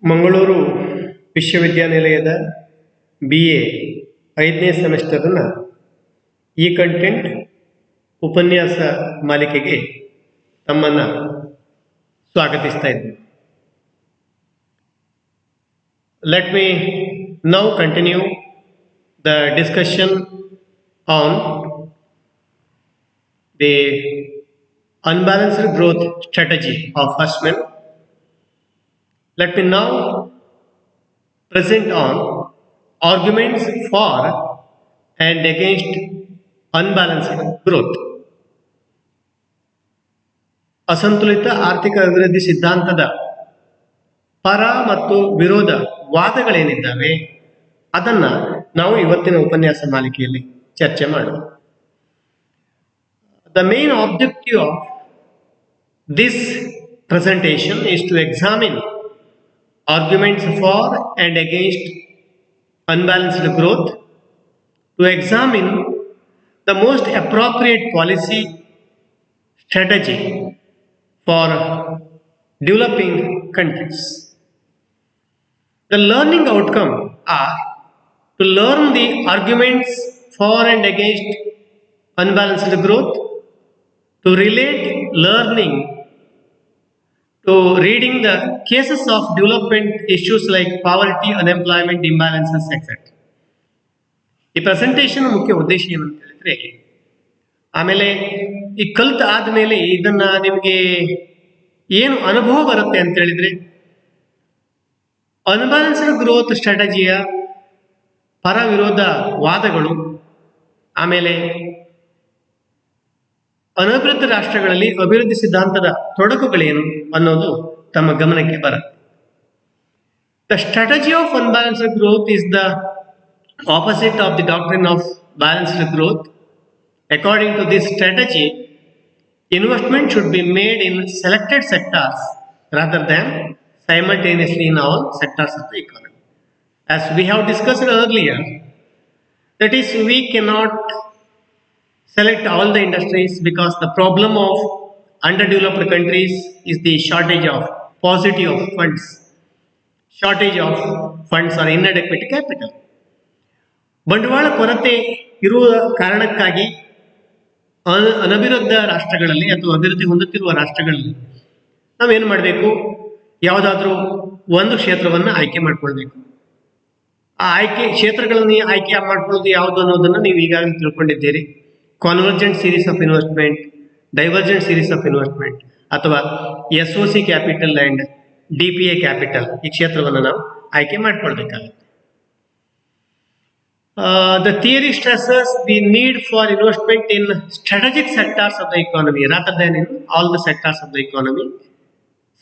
ಮಂಗಳೂರು ವಿಶ್ವವಿದ್ಯಾನಿಲಯದ BA 5ನೇ ಸೆಮಿಸ್ಟರ್ನ ಈ ಕಂಟೆಂಟ್ ಉಪನ್ಯಾಸ ಮಾಲಿಕೆಗೆ ತಮ್ಮನ್ನು ಸ್ವಾಗತಿಸ್ತಾ ಇದ್ದೀನಿ. Let me now continue the discussion on the unbalanced growth strategy of Hirschman. Let me now present on arguments for and against unbalanced growth. ಅಸಂತುಲಿತ ಆರ್ಥಿಕ ಅಭಿವೃದ್ಧಿ ಸಿದ್ಧಾಂತದ ಪರ ಮತ್ತು ವಿರೋಧ ವಾದಗಳೇನಿದ್ದಾವೆ ಅದನ್ನ ನಾವು ಇವತ್ತಿನ ಉಪನ್ಯಾಸ ಮಾಲಿಕೆಯಲ್ಲಿ ಚರ್ಚೆ ಮಾಡೋಣ. The main objective of this presentation is to examine arguments for and against unbalanced growth, to examine the most appropriate policy strategy for developing countries. The learning outcome are to learn the arguments for and against unbalanced growth, to relate learning to reading the cases of development issues like poverty, unemployment, imbalances, etc. ಈ presentation ಮುಖ್ಯ ಉದ್ದೇಶ ಏನಂತ ಹೇಳಿದ್ರೆ, ಆಮೇಲೆ ಈ ಕಲ್ತ ಆದ್ಮೇಲೆ ಇದನ್ನ ನಿಮಗೆ ಏನು ಅನುಭವ ಬರುತ್ತೆ ಅಂತ ಹೇಳಿದ್ರೆ, ಅನ್ಬ್ಯಾಲೆನ್ಸ್ಡ್ ಗ್ರೋತ್ ಸ್ಟ್ರಾಟಜಿಯ ಪರ ವಿರೋಧ ವಾದಗಳು, ಆಮೇಲೆ ಅನಭಿವೃದ್ಧಿ ರಾಷ್ಟ್ರಗಳಲ್ಲಿ ಅಭಿವೃದ್ಧಿ ಸಿದ್ಧಾಂತದ ತೊಡಕುಗಳೇನು ಅನ್ನೋದು ತಮ್ಮ ಗಮನಕ್ಕೆ ಬರುತ್ತೆ. The strategy of unbalanced growth is the opposite of the doctrine of balanced growth. According to this strategy, investment should be made in selected sectors rather than simultaneously in all sectors of the economy. As we have discussed earlier, that is, we cannot select all the industries because the problem of underdeveloped countries is the shortage of paucity of funds, shortage of funds or inadequate capital. ಬಂಡವಾಳ ಕೊರತೆ ಇರುವ ಕಾರಣಕ್ಕಾಗಿ ಅನಭಿವೃದ್ಧ ರಾಷ್ಟ್ರಗಳಲ್ಲಿ ಅಥವಾ ಅಭಿವೃದ್ಧಿ ಹೊಂದುತ್ತಿರುವ ರಾಷ್ಟ್ರಗಳಲ್ಲಿ ನಾವೇನು ಮಾಡಬೇಕು, ಯಾವುದಾದ್ರೂ ಒಂದು ಕ್ಷೇತ್ರವನ್ನು ಆಯ್ಕೆ ಮಾಡ್ಕೊಳ್ಬೇಕು. ಆ ಕ್ಷೇತ್ರಗಳನ್ನು ಆಯ್ಕೆ ಮಾಡ್ಕೊಳ್ಳೋದು ಯಾವುದು ಅನ್ನೋದನ್ನು ನೀವು ಈಗಾಗಲೇ ತಿಳ್ಕೊಂಡಿದ್ದೀರಿ. Convergent series of investment, divergent series of investment ಅಥವಾ SOC capital and DPA capital, ಈ ಕ್ಷೇತ್ರವನ್ನು ನಾವು ಆಯ್ಕೆ ಮಾಡ್ಕೊಳ್ಬೇಕಾಗುತ್ತೆ. The theory stresses the need for investment in strategic sectors of the economy rather than in all the sectors of the economy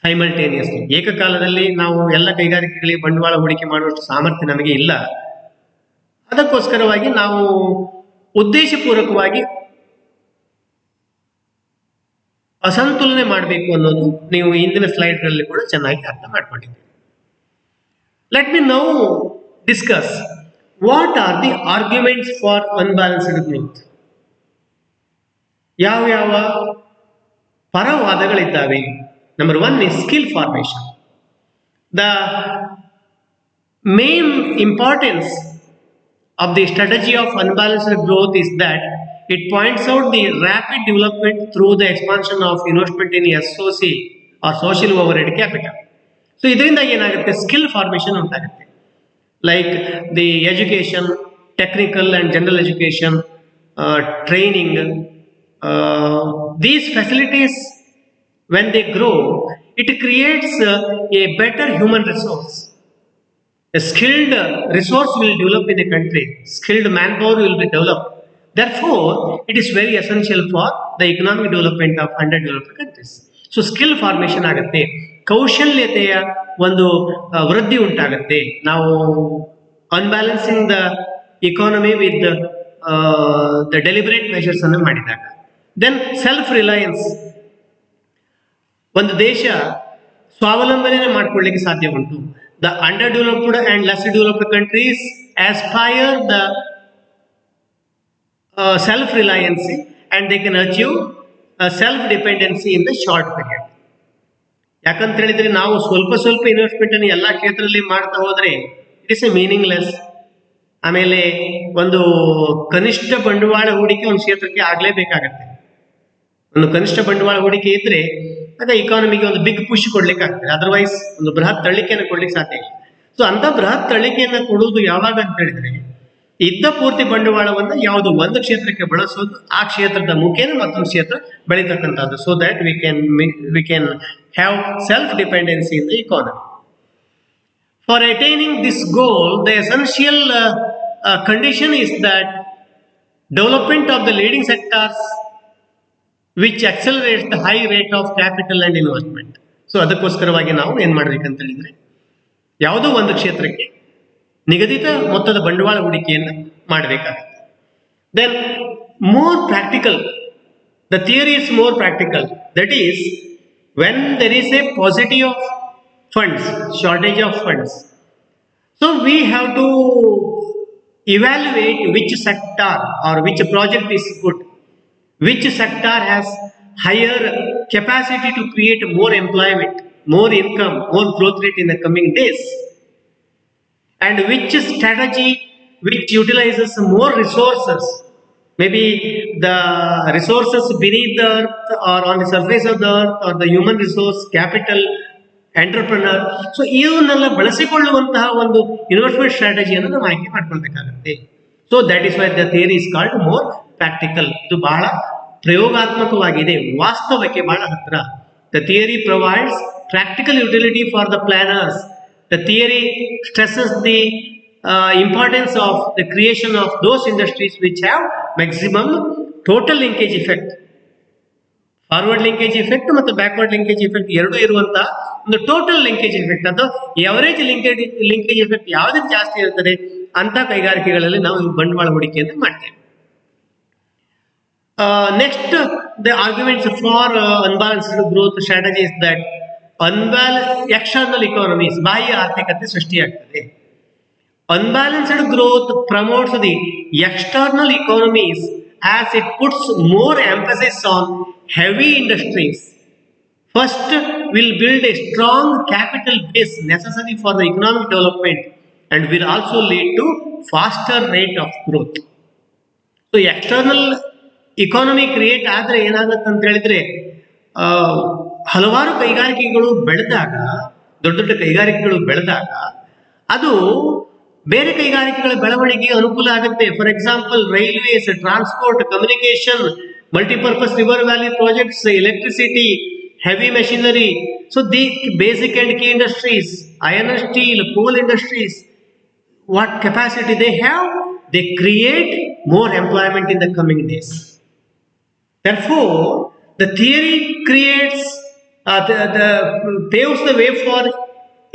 simultaneously. ಏಕಕಾಲದಲ್ಲಿ ನಾವು ಎಲ್ಲ ಕೈಗಾರಿಕೆಗಳಿಗೆ ಬಂಡವಾಳ ಹೂಡಿಕೆ ಮಾಡುವಷ್ಟು ಸಾಮರ್ಥ್ಯ ನಮಗೆ ಇಲ್ಲ. ಅದಕ್ಕೋಸ್ಕರವಾಗಿ ನಾವು ಉದ್ದೇಶಪೂರ್ವಕವಾಗಿ ಅಸಂತುಲನೆ ಮಾಡಬೇಕು ಅನ್ನೋದು ನೀವು ಇಂದಿನ ಸ್ಲೈಡ್ಗಳಲ್ಲಿ ಕೂಡ ಚೆನ್ನಾಗಿ ಅರ್ಥ ಮಾಡ್ಕೊಂಡಿದ್ದೀರಿ. Let me now discuss what are the arguments for unbalanced growth. ಯಾವ ಪರವಾದಗಳಿದ್ದಾವೆ? Number 1 is skill formation. The main importance of the strategy of unbalanced growth is that it points out the rapid development through the expansion of investment in SOC or social overhead capital. So ಇದರಿಂದ ಏನಾಗುತ್ತೆ, skill formation ಉಂಟಾಗುತ್ತೆ. Like the education, technical and general education, training, these facilities, when they grow, it creates a better human resource. A skilled resource will develop in a country, skilled manpower will be developed. Therefore, it is very essential for the economic development of underdeveloped countries. So skill formation ಆಗುತ್ತೆ, ಕೌಶಲ್ಯತೆಯ ಒಂದು ವೃದ್ಧಿ ಉಂಟಾಗುತ್ತೆ. ನಾವು unbalancing the economy with the deliberate measures ಅನ್ನು ಮಾಡಿದಾಗ. Then self Reliance, ಒಂದು ದೇಶ ಸ್ವಾವಲಂಬನೆ ಮಾಡ್ಕೊಳ್ಳಿಕ್ಕೆ ಸಾಧ್ಯ ಉಂಟು. The under developed and less developed countries aspire the self reliance and they can achieve self dependency in the short period. ಯಾಕಂತ ಹೇಳಿದ್ರೆ ನಾವು ಸ್ವಲ್ಪ ಸ್ವಲ್ಪ ಇನ್ವೆಸ್ಟ್ಮೆಂಟ್ ಅನ್ನು ಎಲ್ಲಾ ಕ್ಷೇತ್ರದಲ್ಲಿ ಮಾಡ್ತಾ ಹೋದ್ರೆ ಇಟ್ ಇಸ್ ಎ ಮೀನಿಂಗ್ಲೆಸ್. ಆಮೇಲೆ ಒಂದು ಕನಿಷ್ಠ ಬಂಡವಾಳ ಹೂಡಿಕೆ ಒಂದು ಕ್ಷೇತ್ರಕ್ಕೆ ಆಗ್ಲೇಬೇಕಾಗತ್ತೆ. ಒಂದು ಕನಿಷ್ಠ ಬಂಡವಾಳ ಹೂಡಿಕೆ ಇದ್ರೆ ಆಗ ಇಕಾನಮಿಗೆ ಒಂದು ಬಿಗ್ ಪುಷ್ ಕೊಡ್ಲಿಕ್ಕೆ ಆಗ್ತದೆ, ಅದರ್ವೈಸ್ ಒಂದು ಬೃಹತ್ ತಳ್ಳಿಕೆಯನ್ನು ಕೊಡ್ಲಿಕ್ಕೆ ಸಾಧ್ಯ ಇಲ್ಲ. ಸೊ ಅಂತ ಬೃಹತ್ ತಳ್ಳಿಕೆಯನ್ನು ಕೊಡುವುದು ಯಾವಾಗ ಅಂತ ಹೇಳಿದ್ರೆ ಇದ್ದ ಪೂರ್ತಿ ಬಂಡವಾಳವನ್ನು ಯಾವುದೋ ಒಂದು ಕ್ಷೇತ್ರಕ್ಕೆ ಬಳಸೋದು, ಆ ಕ್ಷೇತ್ರದ ಮುಖೇನ ಮತ್ತೊಂದು ಕ್ಷೇತ್ರ ಬೆಳೀತಕ್ಕಂಥದ್ದು. So that we can have self dependency in the economy. For attaining this goal, the essential condition is that development of the leading sectors which accelerates the high rate of capital and investment. So ಅದಕ್ಕೋಸ್ಕರವಾಗಿ ನಾವು ಏನ್ ಮಾಡ್ಬೇಕಂತ ಹೇಳಿದ್ರೆ ಯಾವುದೋ ಒಂದು ಕ್ಷೇತ್ರಕ್ಕೆ ನಿಗದಿತ ಮೊತ್ತದ ಬಂಡವಾಳ ಹೂಡಿಕೆಯನ್ನು ಮಾಡಬೇಕಾಗುತ್ತೆ. Then more practical, the theory is more practical. That is when there is a positive of funds, shortage of funds. So we have to evaluate which sector or which project is good, which sector has higher capacity to create more employment, more income, more growth rate in the coming days, and which strategy which utilizes more resources, maybe the resources beneath the earth or on the surface of the earth or the human resource, capital, entrepreneur. So ಇವನ್ನೆಲ್ಲ ಬಳಸಿಕೊಳ್ಳುವಂತಹ ಒಂದು investment ಸ್ಟ್ರಾಟಜಿಯನ್ನು ನಾವು ಆಯ್ಕೆ ಮಾಡ್ಕೊಳ್ಬೇಕಾಗತ್ತೆ. So that is why the theory is called more practical. ಇದು ಬಹಳ ಪ್ರಯೋಗಾತ್ಮಕವಾಗಿದೆ, ವಾಸ್ತವಕ್ಕೆ ಬಹಳ ಹತ್ರ. The theory provides practical utility for the planners. The theory stresses the importance of the creation of those industries which have maximum total linkage effect. Forward linkage effect ಮತ್ತು backward linkage effect ಎರಡೂ ಇರುವಂತಹ ಒಂದು total linkage effect ಅಥವಾ average linkage effect ಯಾವುದಕ್ಕೆ ಜಾಸ್ತಿ ಇರ್ತದೆ ಅಂತ ಕೈಗಾರಿಕೆಗಳಲ್ಲಿ ನಾವು ಬಂಡವಾಳ ಹೂಡಿಕೆಯನ್ನು ಮಾಡ್ತೇವೆ. Next, the arguments for unbalanced growth strategy is that external economies, ಬಾಹ್ಯ ಆರ್ಥಿಕತೆ ಸೃಷ್ಟಿಯಾಗ್ತದೆ. Unbalanced growth promotes the external economies as it puts more emphasis on heavy industries. First, will build a strong capital base necessary for the economic development and will also lead to faster rate of growth. So external economy create ಆದರೆ ಏನಾಗುತ್ತೆ ಅಂತ ಹೇಳಿದ್ರೆ ಹಲವಾರು ಕೈಗಾರಿಕೆಗಳು ಬೆಳೆದಾಗ, ದೊಡ್ಡ ದೊಡ್ಡ ಕೈಗಾರಿಕೆಗಳು ಬೆಳೆದಾಗ ಅದು ಬೇರೆ ಕೈಗಾರಿಕೆಗಳ ಬೆಳವಣಿಗೆಗೆ ಅನುಕೂಲ ಆಗುತ್ತೆ. For example railways, transport, communication, multipurpose river valley projects, electricity, heavy machinery. So the basic and key industries, iron and steel, coal industries, what capacity they have, they create more employment in the coming days. Therefore, the theory creates, paves the way for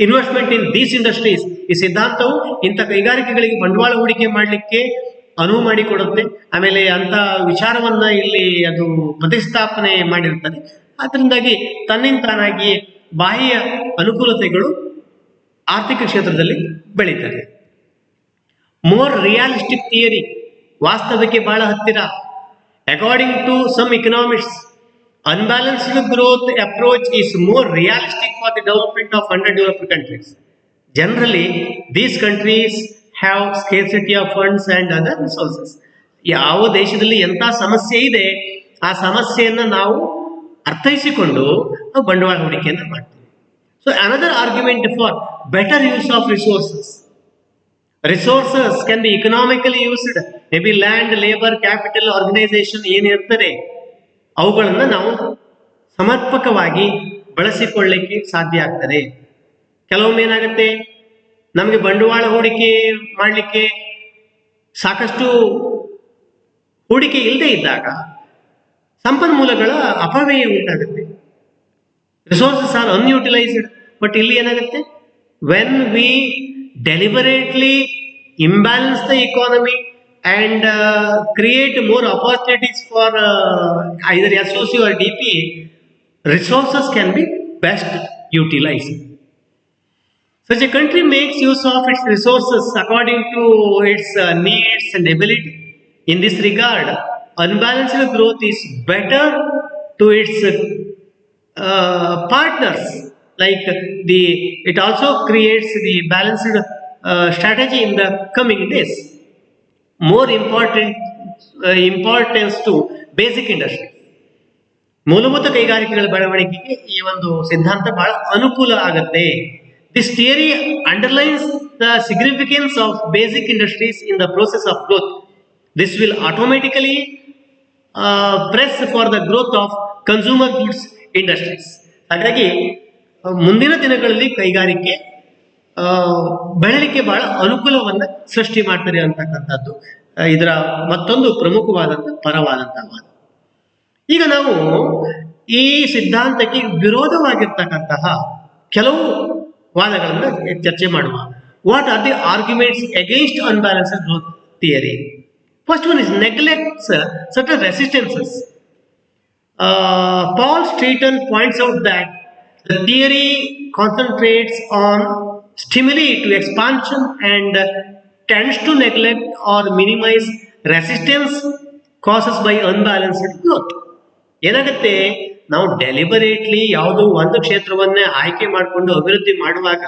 investment in these industries. ಈ ಸಿದ್ಧಾಂತವು ಇಂಥ ಕೈಗಾರಿಕೆಗಳಿಗೆ ಬಂಡವಾಳ ಹೂಡಿಕೆ ಮಾಡಲಿಕ್ಕೆ ಅನುವು ಮಾಡಿಕೊಡುತ್ತೆ. ಆಮೇಲೆ ಅಂತ ವಿಚಾರವನ್ನ ಇಲ್ಲಿ ಅದು ಪ್ರತಿಸ್ಥಾಪನೆ ಮಾಡಿರ್ತದೆ. ಅದರಿಂದಾಗಿ ತನ್ನಿಂತಾನಾಗಿ ಬಾಹ್ಯ ಅನುಕೂಲತೆಗಳು ಆರ್ಥಿಕ ಕ್ಷೇತ್ರದಲ್ಲಿ ಬೆಳೀತದೆ. ಮೋರ್ ರಿಯಾಲಿಸ್ಟಿಕ್ ಥಿಯರಿ, ವಾಸ್ತವಕ್ಕೆ ಬಹಳ ಹತ್ತಿರ. According to some economics, unbalanced growth approach is more realistic for the development of underdeveloped countries. Generally, these countries have scarcity of funds and other resources. ಯಾವ ದೇಶದಲ್ಲಿ ಎಂಥ ಸಮಸ್ಯೆ ಇದೆ ಆ ಸಮಸ್ಯೆಯನ್ನು ನಾವು ಅರ್ಥೈಸಿಕೊಂಡು ನಾವು ಬಂಡವಾಳ ಹೂಡಿಕೆಯನ್ನು ಮಾಡ್ತೀವಿ. So another argument for better use of resources. Resources can be economically used. May be land, labour, capital, organisation ಏನಿರ್ತದೆ ಅವುಗಳನ್ನು ನಾವು ಸಮರ್ಪಕವಾಗಿ ಬಳಸಿಕೊಳ್ಳಲಿಕ್ಕೆ ಸಾಧ್ಯ ಆಗ್ತದೆ. ಕೆಲವೊಮ್ಮೆ ಏನಾಗುತ್ತೆ, ನಮಗೆ ಬಂಡವಾಳ ಹೂಡಿಕೆ ಮಾಡಲಿಕ್ಕೆ ಸಾಕಷ್ಟು ಹೂಡಿಕೆ ಇಲ್ಲದೆ ಇದ್ದಾಗ ಸಂಪನ್ಮೂಲಗಳ ಅಪವ್ಯಯ ಉಂಟಾಗುತ್ತೆ. Resources R unutilised. ಬಟ್ ಇಲ್ಲಿ ಏನಾಗುತ್ತೆ, when we deliberately imbalance the economy and create more opportunities for either SOC or DPA, resources can be best utilized. Such a country makes use of its resources according to its needs and ability. In this regard, unbalanced growth is better to its partners like it also creates the balanced strategy in the coming days. More important importance to basic industry. ಮೂಲಭೂತ ಕೈಗಾರಿಕೆಗಳ ಬೆಳವಣಿಗೆಗೆ ಈ ಒಂದು ಸಿದ್ಧಾಂತ ಬಹಳ ಅನುಕೂಲ ಆಗುತ್ತೆ. This theory underlines the significance of basic industries in the process of growth. This will automatically press for the growth of consumer goods industries. ಹಾಗಾಗಿ ಮುಂದಿನ ದಿನಗಳಲ್ಲಿ ಕೈಗಾರಿಕೆ ಬೆಳಲಿಕ್ಕೆ ಬಹಳ ಅನುಕೂಲವನ್ನು ಸೃಷ್ಟಿ ಮಾಡ್ತಾರೆ ಅಂತಕ್ಕಂಥದ್ದು ಇದರ ಮತ್ತೊಂದು ಪ್ರಮುಖವಾದಂತಹ ಪರವಾದಂತಹ ವಾದ. ಈಗ ನಾವು ಈ ಸಿದ್ಧಾಂತಕ್ಕೆ ವಿರೋಧವಾಗಿರ್ತಕ್ಕಂತಹ ಕೆಲವು ವಾದಗಳನ್ನು ಚರ್ಚೆ ಮಾಡುವ. What are the arguments against unbalanced growth theory? First one is neglects certain resistances. Paul Streeton points out that the theory concentrates on stimuli to expansion and tends to neglect or minimize resistance caused by unbalanced growth. ಏನಾಗುತ್ತೆ, ನಾವು deliberately ಯಾವುದೋ ಒಂದು ಕ್ಷೇತ್ರವನ್ನೇ ಆಯ್ಕೆ ಮಾಡಿಕೊಂಡು ಅಭಿವೃದ್ಧಿ ಮಾಡುವಾಗ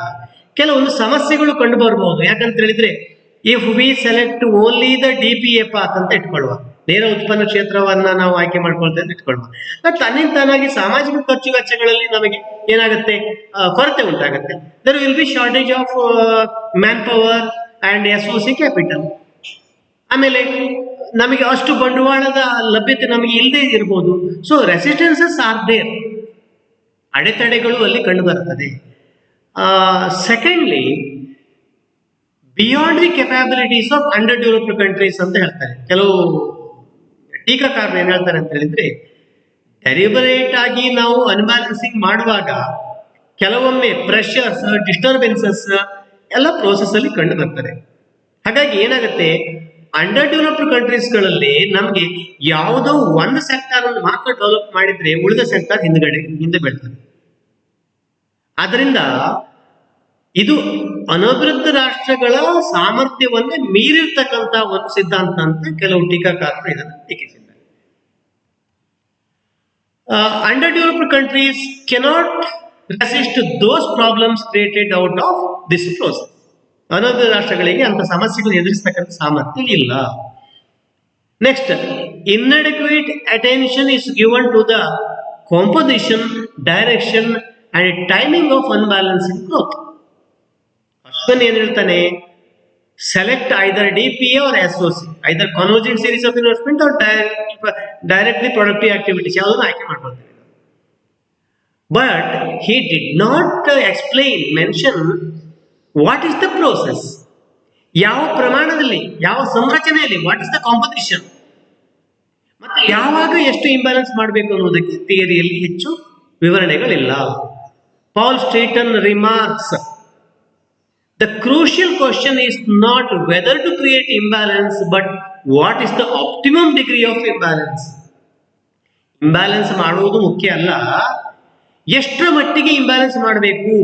ಕೆಲವೊಂದು ಸಮಸ್ಯೆಗಳು ಕಂಡು ಬರಬಹುದು. ಯಾಕಂತ ಹೇಳಿದ್ರೆ, if we select only the DPA path ಅಂತ ಇಟ್ಕೊಳ್ಳುವ, ನೇರ ಉತ್ಪನ್ನ ಕ್ಷೇತ್ರವನ್ನ ನಾವು ಆಯ್ಕೆ ಮಾಡ್ಕೊಳ್ತೇವೆ ಅಂತ ಇಟ್ಕೊಳ್ಳುವ, ತನ್ನಿಂತಾನಾಗಿ ಸಾಮಾಜಿಕ ಖರ್ಚು ವೆಚ್ಚಗಳಲ್ಲಿ ನಮಗೆ ಏನಾಗುತ್ತೆ, ಕೊರತೆ ಉಂಟಾಗುತ್ತೆ. There will be shortage of man power and SOC capital. ಆಮೇಲೆ ನಮಗೆ ಅಷ್ಟು ಬಂಡವಾಳದ ಲಭ್ಯತೆ ನಮಗೆ ಇಲ್ಲದೆ ಇರಬಹುದು. ಸೊ ರೆಸಿಸ್ಟೆನ್ಸಸ್ ಆರ್ ದೇರ್, ಅಡೆತಡೆಗಳು ಅಲ್ಲಿ ಕಂಡು ಬರ್ತದೆ. Secondly, beyond the capabilities of under developed countries ಅಂತ ಹೇಳ್ತಾರೆ. ಕೆಲವು ಟೀಕಾಕಾರರು ಏನ್ ಹೇಳ್ತಾರೆ ಅಂತ ಹೇಳಿದ್ರೆ, ಡೆಲಿಬರೇಟ್ ಆಗಿ ನಾವು ಅನ್ಬ್ಯಾಲೆನ್ಸಿಂಗ್ ಮಾಡುವಾಗ ಕೆಲವೊಮ್ಮೆ ಪ್ರೆಷರ್ಸ್, ಡಿಸ್ಟರ್ಬೆನ್ಸಸ್ ಎಲ್ಲ ಪ್ರೋಸೆಸ್ ಅಲ್ಲಿ ಕಂಡು ಬರ್ತದೆ. ಹಾಗಾಗಿ ಏನಾಗುತ್ತೆ, ಅಂಡರ್ ಡೆವಲಪ್ಡ್ ಕಂಟ್ರೀಸ್ಗಳಲ್ಲಿ ನಮಗೆ ಯಾವುದೋ ಒಂದು ಸೆಕ್ಟರ್ ಅನ್ನು ಮಾತ್ರ ಡೆವಲಪ್ ಮಾಡಿದ್ರೆ ಉಳಿದ ಸೆಕ್ಟರ್ ಹಿಂದೆ ಬೀಳ್ತದೆ. ಆದ್ರಿಂದ ಇದು ಅನಭಿವೃದ್ಧ ರಾಷ್ಟ್ರಗಳ ಸಾಮರ್ಥ್ಯವನ್ನೇ ಮೀರಿರ್ತಕ್ಕಂಥ ಒಂದು ಸಿದ್ಧಾಂತ ಅಂತ ಕೆಲವು ಟೀಕಾಕಾರರು ಇದನ್ನು ಟೀಕಿಸಿದ್ದಾರೆ. Under developed countries cannot resist those problems created out of this process. ಅನಭಿವೃದ್ಧ ರಾಷ್ಟ್ರಗಳಿಗೆ ಅಂತ ಸಮಸ್ಯೆಗಳು ಎದುರಿಸತಕ್ಕಂಥ ಸಾಮರ್ಥ್ಯ ಇಲ್ಲ. Next, inadequate attention is given to the composition, direction and timing of unbalanced growth. ಅಶ್ವನ್ ಏನ್ ಹೇಳ್ತಾನೆ, select either DPA or SOC, either convergent series of investment or directly productive activities, ಯಾವುದನ್ನು ಆಯ್ಕೆ ಮಾಡ್ಕೊಳ್ತೇವೆ. But he did not mention what is the process, ಯಾವ ಪ್ರಮಾಣದಲ್ಲಿ, ಯಾವ ಸಂರಚನೆಯಲ್ಲಿ, ವಾಟ್ ಇಸ್ ದ ಕಾಂಪೋಸಿಷನ್, ಮತ್ತೆ ಯಾವಾಗ ಎಷ್ಟು ಇಂಬ್ಯಾಲೆನ್ಸ್ ಮಾಡಬೇಕು ಅನ್ನೋದಕ್ಕೆ ಥಿಯರಿಯಲ್ಲಿ ಹೆಚ್ಚು ವಿವರಣೆಗಳಿಲ್ಲ. Paul Streeton remarks, the crucial question is not whether to create imbalance but what is the optimum degree of imbalance. Imbalance ಮಾಡುವುದು ಮುಖ್ಯ ಅಲ್ಲ, ಎಷ್ಟರ ಮಟ್ಟಿಗೆ ಇಂಬ್ಯಾಲೆನ್ಸ್ ಮಾಡಬೇಕು.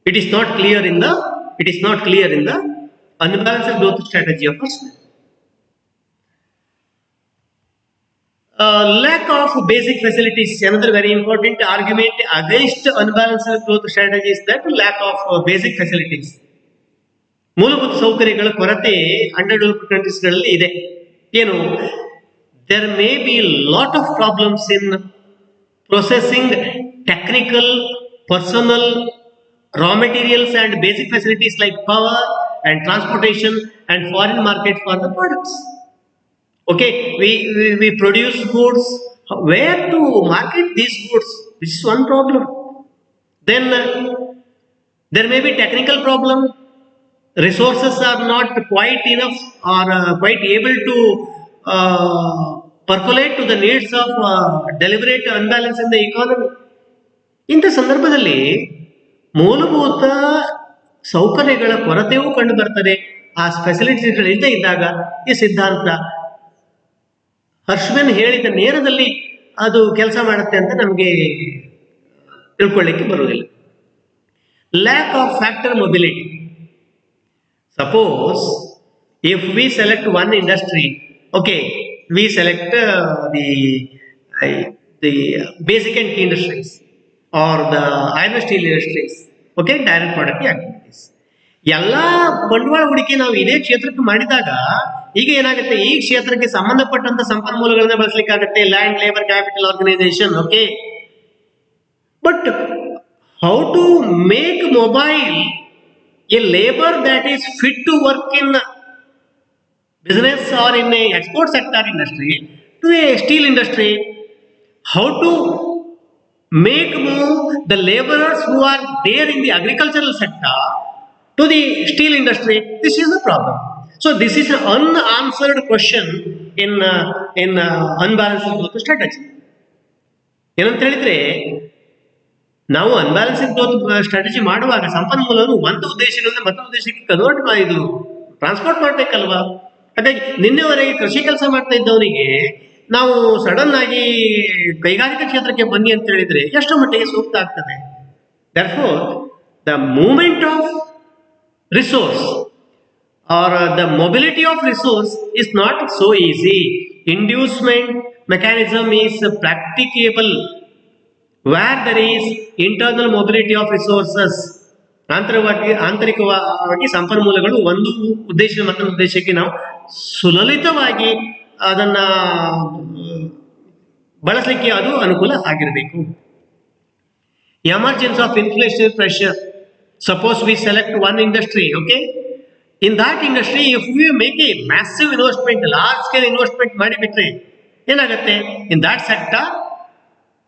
It is not clear in the unbalanced growth strategy of us. Lack of basic facilities, another very important argument against unbalanced growth strategy is that lack of basic facilities. ಮೂಲಭೂತ ಸೌಕರ್ಯಗಳ ಕೊರತೆ under developed countries ಗಳಲ್ಲಿ ಇದೆ. ಏನು, there may be lot of problems in processing technical, personal, raw materials and basic facilities like power and transportation and foreign market for the products. Okay, we produce goods, where to market these goods, this is one problem. Then there may be technical problem, resources are not quite enough or quite able to percolate to the needs of deliberate unbalance in the economy. ಇಂಥ ಸಂದರ್ಭದಲ್ಲಿ ಮೂಲಭೂತ ಸೌಕರ್ಯಗಳ ಕೊರತೆಯೂ ಕಂಡು ಬರ್ತದೆ. ಆ ಫೆಸಿಲಿಟೀಸ್ಗಳಿಲ್ಲದೆ ಇದ್ದಾಗ ಈ ಸಿದ್ಧಾಂತ ಹರ್ಷ್ಮನ್ ಹೇಳಿದ ನೇರದಲ್ಲಿ ಅದು ಕೆಲಸ ಮಾಡುತ್ತೆ ಅಂತ ನಮಗೆ ತಿಳ್ಕೊಳ್ಳಿಕ್ಕೆ ಬರುವುದಿಲ್ಲ. Lack of factor mobility. Suppose if we select one industry, okay, V select the basic and key industries. or the iron steel industries. Okay, direct product activities. ಎಲ್ಲ ಬಂಡವಾಳ ಹೂಡಿಕೆ ನಾವು ಇದೇ ಕ್ಷೇತ್ರಕ್ಕೆ ಮಾಡಿದಾಗ ಈಗ ಏನಾಗುತ್ತೆ, ಈ ಕ್ಷೇತ್ರಕ್ಕೆ ಸಂಬಂಧಪಟ್ಟಂತ ಸಂಪನ್ಮೂಲಗಳನ್ನ ಬಳಸಲಿಕ್ಕಾಗತ್ತೆ, land, labour, capital, organisation. Okay, but how to make mobile a labor that is fit to work in business or in a export sector industry to a steel industry, how to make move the laborers who are there in the agricultural sector to the steel industry, this is the problem. So this is an unanswered question in unbalanced growth strategy. ಏನಂತ ಹೇಳಿದ್ರೆ, ನಾವು ಅನ್ಬ್ಯಾಲೆನ್ಸಿಂಗ್ growth strategy ಮಾಡುವಾಗ ಸಂಪನ್ಮೂಲವನ್ನು ಒಂದು ಉದ್ದೇಶಗಳಿಂದ ಮತ್ತೊಂದು ಉದ್ದೇಶಕ್ಕೆ convert ಮಾಡಿದ್ದು transport ಮಾಡ್ಬೇಕಲ್ವಾ. ಹಾಗಾಗಿ ನಿನ್ನೆವರೆಗೆ ಕೃಷಿ ಕೆಲಸ ಮಾಡ್ತಾ ಇದ್ದವನಿಗೆ ನಾವು ಸಡನ್ ಆಗಿ ಕೈಗಾರಿಕಾ ಕ್ಷೇತ್ರಕ್ಕೆ ಬನ್ನಿ ಅಂತ ಹೇಳಿದ್ರೆ ಎಷ್ಟು ಮಟ್ಟಿಗೆ ಸೂಕ್ತ ಆಗ್ತದೆ. therefore the movement of resource or the mobility of resource is not so easy. Inducement mechanism is practicable where there is internal mobility of resources. ಆಂತರಿಕವಾಗಿ ಸಂಪನ್ಮೂಲಗಳು ಒಂದು ಉದ್ದೇಶ ಮತ್ತೊಂದು ಉದ್ದೇಶಕ್ಕೆ ನಾವು ಸುಲಲಿತವಾಗಿ ಅದನ್ನ ಬಳಸಲಿಕ್ಕೆ ಅದು ಅನುಕೂಲ ಆಗಿರಬೇಕು. Emergence of inflationary pressure. Suppose we select one industry. Okay, in that industry if we make a massive investment, large scale investment ಮಾಡಿಬಿಟ್ರೆ ಏನಾಗುತ್ತೆ, in that sector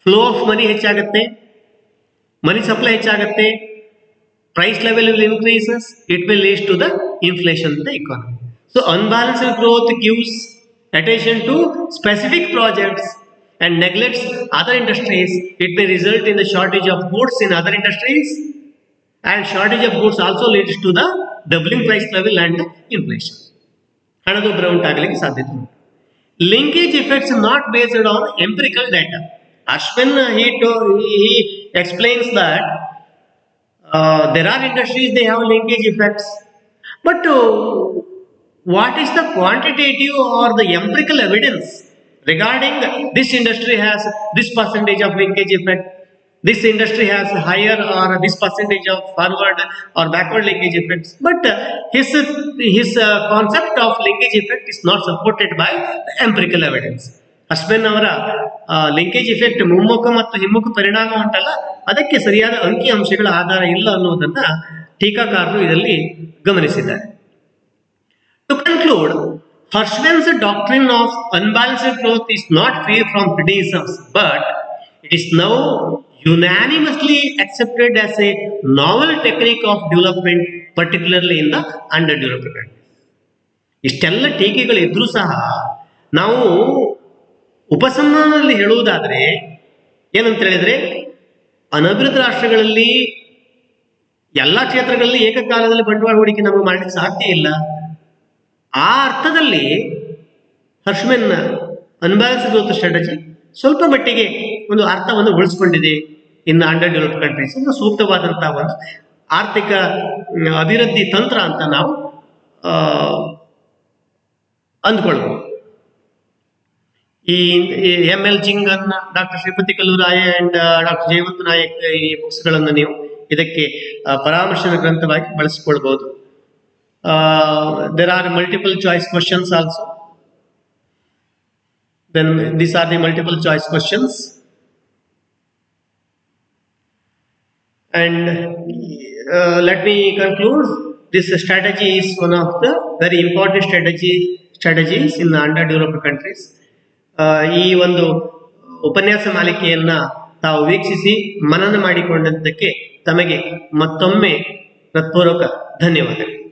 flow of money ಹೆಚ್ಚಾಗುತ್ತೆ, ಮನಿ ಸಪ್ಲೈ ಹೆಚ್ಚಾಗುತ್ತೆ, price level will increases, it will lead to the inflation in the economy. So unbalanced growth gives attention to specific projects and neglects other industries. It may result in the shortage of goods in other industries, and shortage of goods also leads to the doubling price level and inflation. ಹಣದುಬ್ಬರ ಉಂಟಾಗಲಿಕ್ಕೆ ಸಾಧ್ಯತೆ ಉಂಟು. Linkage effects not based on empirical data. Ashwin he explains that there are industries they have linkage effects, but what is the quantitative or the empirical evidence regarding this industry has this percentage of linkage effect, this industry has higher or this percentage of forward or backward linkage effects? But his concept of linkage effect is not supported by the empirical evidence. Ashwin ಅವರ linkage effect ಮುಮ್ಮುಖ ಮತ್ತು ಹಿಮ್ಮುಖ ಪರಿಣಾಮ ಉಂಟಲ್ಲ, ಅದಕ್ಕೆ ಸರಿಯಾದ ಅಂಕಿ ಅಂಶಗಳ ಆಧಾರ ಇಲ್ಲ ಅನ್ನೋದನ್ನ ಟೀಕಾಕಾರರು ಇದರಲ್ಲಿ ಗಮನಿಸಿದ್ದಾರೆ. To conclude, Hirschman's doctrine of unbalanced growth is not free from criticisms, but it is now unanimously accepted as a novel technique of development, particularly in the underdeveloped countries. ಇಷ್ಟೆಲ್ಲ ಟೀಕೆಗಳಿದ್ರೂ ಸಹ ನಾವು ಉಪಸಂಹಾರದಲ್ಲಿ ಹೇಳುವುದಾದ್ರೆ ಏನಂತ ಹೇಳಿದ್ರೆ, ಅನಭಿವೃದ್ಧ ರಾಷ್ಟ್ರಗಳಲ್ಲಿ ಎಲ್ಲ ಕ್ಷೇತ್ರಗಳಲ್ಲಿ ಏಕಕಾಲದಲ್ಲಿ ಬಂಡವಾಳ ಹೂಡಿಕೆ ನಾವು ಮಾಡಲಿಕ್ಕೆ ಸಾಧ್ಯ ಇಲ್ಲ. ಆ ಅರ್ಥದಲ್ಲಿ ಹರ್ಷ್ಮನ್ ಅನ್ಬ್ಯಾಲೆನ್ಸ್ಡ್ ಗ್ರೋತ್ ಸ್ಟ್ರಾಟಜಿ ಸ್ವಲ್ಪ ಮಟ್ಟಿಗೆ ಒಂದು ಅರ್ಥವನ್ನು ಉಳಿಸ್ಕೊಂಡಿದೆ ಇನ್ನು ಅಂಡರ್ ಡೆವಲಪ್ಡ್ ಕಂಟ್ರೀಸ್. ಸೂಕ್ತವಾದಂತಹ ಒಂದು ಆರ್ಥಿಕ ಅಭಿವೃದ್ಧಿ ತಂತ್ರ ಅಂತ ನಾವು ಅಂದ್ಕೊಳ್ಬಹುದು. ಈ ಎಂ.ಎಲ್. ಜಿಂಗನ್ನ, doctor Shripati Kalluraya and doctor Jayavanta Nayak ಈ ಬುಕ್ಸ್ಗಳನ್ನು ನೀವು ಇದಕ್ಕೆ ಪರಾಮರ್ಶನ ಗ್ರಂಥವಾಗಿ ಬಳಸಿಕೊಳ್ಬಹುದು. There are multiple choice questions also. Then these are the multiple choice questions, and let me conclude. This strategy is one of the very important strategies in the underdeveloped countries. ಈ ಒಂದು ಉಪನ್ಯಾಸ ಮಾಲಿಕೆಯನ್ನ ತಾವು ವೀಕ್ಷಿಸಿ ಮನನ ಮಾಡಿಕೊಂಡದ್ದಕ್ಕೆ ತಮಗೆ ಮತ್ತೊಮ್ಮೆ ಹೃತ್ಪೂರ್ವಕ ಧನ್ಯವಾದಗಳು.